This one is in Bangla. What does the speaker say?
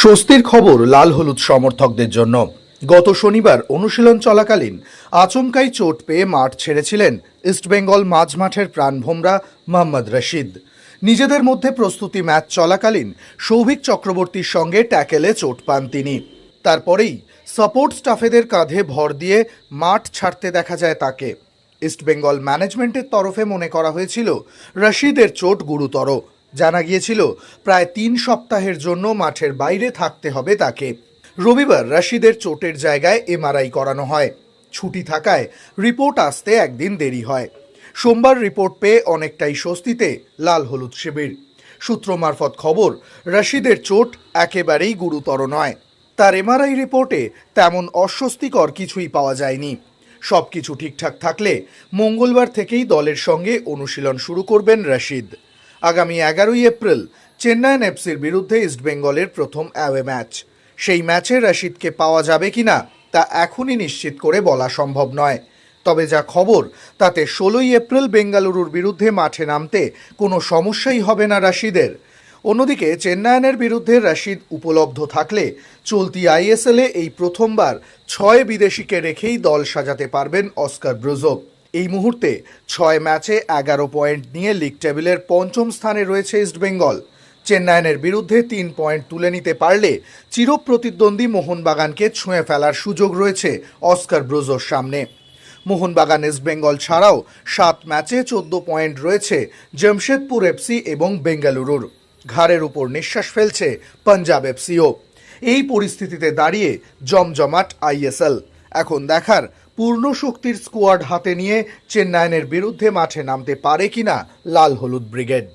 স্বস্তির খবর লাল হলুদ সমর্থকদের জন্য। গত শনিবার অনুশীলন চলাকালীন আচমকাই চোট পেয়ে মাঠ ছেড়েছিলেন ইস্টবেঙ্গল মাঝমাঠের প্রাণভোমরা মোহাম্মদ রশিদ। নিজেদের মধ্যে প্রস্তুতি ম্যাচ চলাকালীন সৌভিক চক্রবর্তীর সঙ্গে ট্যাকেলে চোট পান তিনি। তারপরেই সাপোর্ট স্টাফেদের কাঁধে ভর দিয়ে মাঠ ছাড়তে দেখা যায় তাকে। ইস্টবেঙ্গল ম্যানেজমেন্টের তরফে মনে করা হয়েছিল রশিদের চোট গুরুতর। জানা গিয়েছিল প্রায় 3 সপ্তাহের জন্য মাঠের বাইরে থাকতে হবে তাকে। রবিবার রশিদের চোটের জায়গায় এমআরআই করানো হয়। ছুটি থাকায় রিপোর্ট আসতে একদিন দেরি হয়। সোমবার রিপোর্ট পেয়ে অনেকটাই স্বস্তিতে লাল হলুদ শিবির। সূত্র মারফত খবর, রশিদের চোট একেবারেই গুরুতর নয়। তার এমআরআই রিপোর্টে তেমন অস্বস্তিকর কিছুই পাওয়া যায়নি। সব কিছু ঠিকঠাক থাকলে মঙ্গলবার থেকেই দলের সঙ্গে অনুশীলন শুরু করবেন রশিদ। আগামী 11ই এপ্রিল চেন্নাইন এফসির বিরুদ্ধে ইস্টবেঙ্গলের প্রথম অ্যাওয়ে ম্যাচ। সেই ম্যাচে রশিদকে পাওয়া যাবে কিনা তা এখনই নিশ্চিত করে বলা সম্ভব নয়। তবে যা খবর তাতে 16ই এপ্রিল বেঙ্গালুরুর বিরুদ্ধে মাঠে নামতে কোনো সমস্যাই হবে না রশিদের। অন্যদিকে চেন্নাইনের বিরুদ্ধে রশিদ উপলব্ধ থাকলে চলতি আইএসএলে এই প্রথমবার 6 বিদেশিকে রেখেই দল সাজাতে পারবেন অস্কার ব্রুজোভ। এই মুহূর্তে 6 ম্যাচে 11 পয়েন্ট নিয়ে লিগ টেবিলের 5ম স্থানে রয়েছে ইস্টবেঙ্গল। চেন্নাইনের বিরুদ্ধে 3 পয়েন্ট তুলে নিতে পারলে চিরপ্রতিদ্বন্দ্বী মোহনবাগানকে ছুঁয়ে ফেলার সুযোগ রয়েছে অস্কার ব্রুজোর সামনে। মোহনবাগান ইস্টবেঙ্গল ছাড়াও 7 ম্যাচে 14 পয়েন্ট রয়েছে জামশেদপুর এফসি এবং বেঙ্গালুরুর। ঘাড়ের উপর নিঃশ্বাস ফেলছে পাঞ্জাব এফসিও। এই পরিস্থিতিতে দাঁড়িয়ে জমজমাট আইএসএল। এখন দেখার পূর্ণ শক্তির স্কোয়াড হাতে নিয়ে চেন্নাইনের বিরুদ্ধে মাঠে নামতে পারে কিনা লাল হলুদ ব্রিগেড।